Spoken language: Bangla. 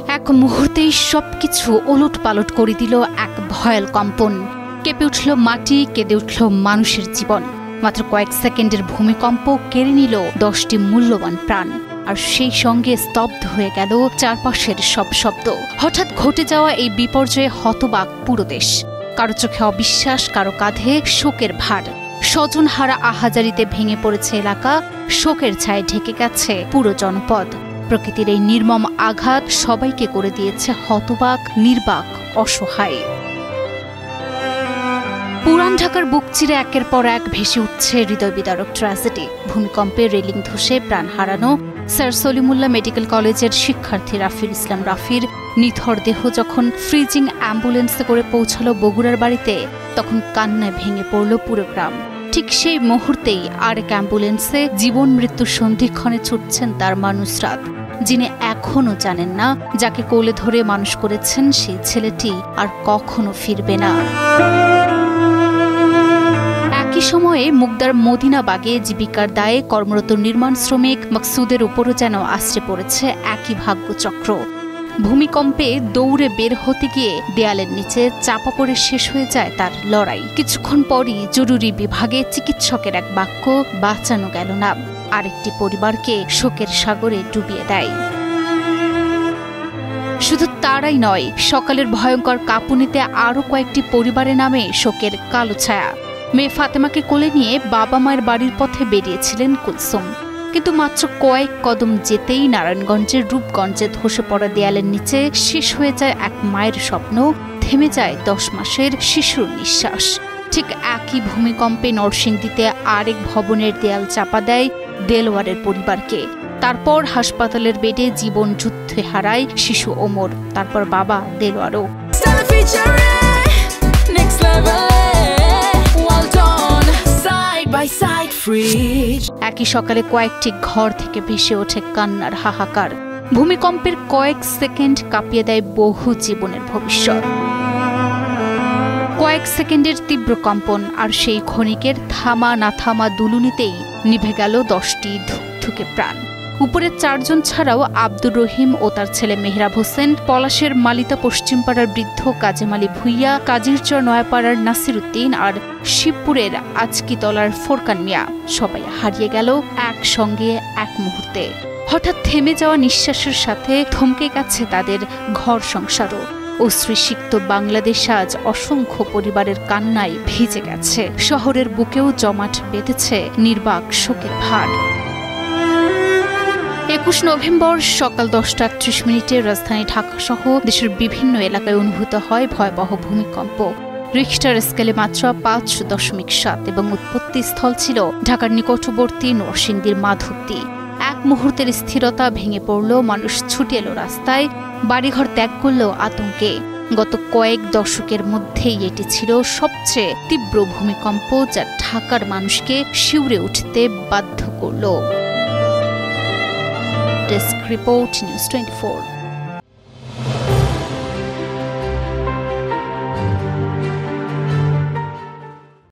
এক মুহূর্তেই সবকিছু ওলটপালট করে দিল এক ভয়াল কম্পন। কেঁপে উঠল মাটি, কেঁদে উঠল মানুষের জীবন। মাত্র কয়েক সেকেন্ডের ভূমিকম্প কেড়ে নিল 10টি মূল্যবান প্রাণ, আর সেই সঙ্গে স্তব্ধ হয়ে গেল চারপাশের সব শব্দ। হঠাৎ ঘটে যাওয়া এই বিপর্যয়ে হতবাক পুরো দেশ। কারো চোখে অবিশ্বাস, কারো কাঁধে শোকের ভার। স্বজনহারা আহাজারিতে ভেঙে পড়েছে এলাকা, শোকের ছায়ে ঢেকে গেছে পুরো জনপদ। প্রকৃতির এই নির্মম আঘাত সবাইকে করে দিয়েছে হতবাক, নির্বাক, অসহায়। পুরান ঢাকার বুক চিরে একের পর এক ভেসে উঠছে হৃদয় বিদারক ট্র্যাজেডি। ভূমিকম্পে রেলিং ধসে প্রাণ হারানো স্যার সলিমুল্লাহ মেডিকেল কলেজের শিক্ষার্থী রাফির ইসলাম রাফির নিথর দেহ যখন ফ্রিজিং অ্যাম্বুলেন্সে করে পৌঁছালো বগুড়ার বাড়িতে, তখন কান্নায় ভেঙে পড়ল পুরো গ্রাম। ঠিক সেই মুহূর্তেই আরেক অ্যাম্বুলেন্সে জীবন মৃত্যুর সন্ধিক্ষণে ছুটছেন তার মানুষরাত, যিনি এখনো জানেন না যাকে কোলে ধরে মানুষ করেছেন সেই ছেলেটি আর কখনো ফিরবে না। একই সময়ে মুগদার মদিনাবাগে জীবিকার দায়ে কর্মরত নির্মাণ শ্রমিক মাকসুদের উপরও যেন আশ্রে পড়েছে একই ভাগ্যচক্র। ভূমিকম্পে দৌড়ে বের হতে গিয়ে দেয়ালের নিচে চাপা পড়ে শেষ হয়ে যায় তার লড়াই। কিছুক্ষণ পরই জরুরি বিভাগে চিকিৎসকের এক বাক্য, বাঁচানো গেল না, আরেকটি পরিবারকে শোকের সাগরে ডুবিয়ে দেয়। শুধু তারাই নয়, সকালের ভয়ঙ্কর কাঁপুনিতে আরও কয়েকটি পরিবারের নামে শোকের কালো ছায়া। মেয়ে ফাতেমাকে কোলে নিয়ে বাবা মায়ের বাড়ির পথে বেরিয়েছিলেন কুলসুম, কিন্তু মাত্র কয়েক কদম যেতেই নারায়ণগঞ্জের রূপগঞ্জে ধসে পড়া দেয়ালের নিচে শেষ হয়ে যায় এক মায়ের স্বপ্ন, থেমে যায় 10 মাসের শিশুর নিঃশ্বাস। ঠিক একই ভূমিকম্পে নরসিংদীতে আরেক ভবনের দেয়াল চাপা দেয় দেলোয়ারের পরিবারকে। তারপর হাসপাতালের বেডে জীবন যুদ্ধে হারায় শিশু ওমর, তারপর বাবা দেলোয়ারও। একই সকালে কয়েকটি ঘর থেকে ভেসে ওঠে কান্নার হাহাকার। ভূমিকম্পের কয়েক সেকেন্ড কাঁপিয়ে দেয় বহু জীবনের ভবিষ্যৎ। কয়েক সেকেন্ডের তীব্র কম্পন, আর সেই ক্ষণিকের থামা না থামা দুলুনিতেই নিভে গেল 10টি ধুকধুকে প্রাণ। উপরের 4 জন ছাড়াও আব্দুর রহিম ও তার ছেলে মেহরাব হোসেন, পলাশের মালিতা পশ্চিমপাড়ার বৃদ্ধ কাজেম আলী ভুইয়া, কাজিরচর নয়াপাড়ার নাসির উদ্দিন আর শিবপুরের আজকিতলার ফোরকান মিয়া সবাই হারিয়ে গেল একসঙ্গে এক মুহূর্তে। হঠাৎ থেমে যাওয়া নিঃশ্বাসের সাথে থমকে গেছে তাদের ঘর সংসারও। অশ্রুসিক্ত বাংলাদেশ আজ অসংখ্য পরিবারের কান্নায় ভিজে গেছে। শহরের বুকেও জমাট বেঁধেছে নির্বাক শোকের ভার। 21 নভেম্বর সকাল 10:38 রাজধানী ঢাকা সহ দেশের বিভিন্ন এলাকায় অনুভূত হয় ভয়াবহ ভূমিকম্প। রিখটার স্কেলে মাত্রা 5.7 এবং উৎপত্তি স্থল ছিল ঢাকার নিকটবর্তী নরসিংদীর মাধবদী। এক মুহূর্তের স্থিরতা ভেঙে পড়ল, মানুষ ছুটে এলো রাস্তায়, বাড়িঘর ত্যাগ করল আতঙ্কে। গত কয়েক দশকের মধ্যেই এটি ছিল সবচেয়ে তীব্র ভূমিকম্প, যা ঢাকার মানুষকে শিউরে উঠতে বাধ্য করল। Desk report, news 24।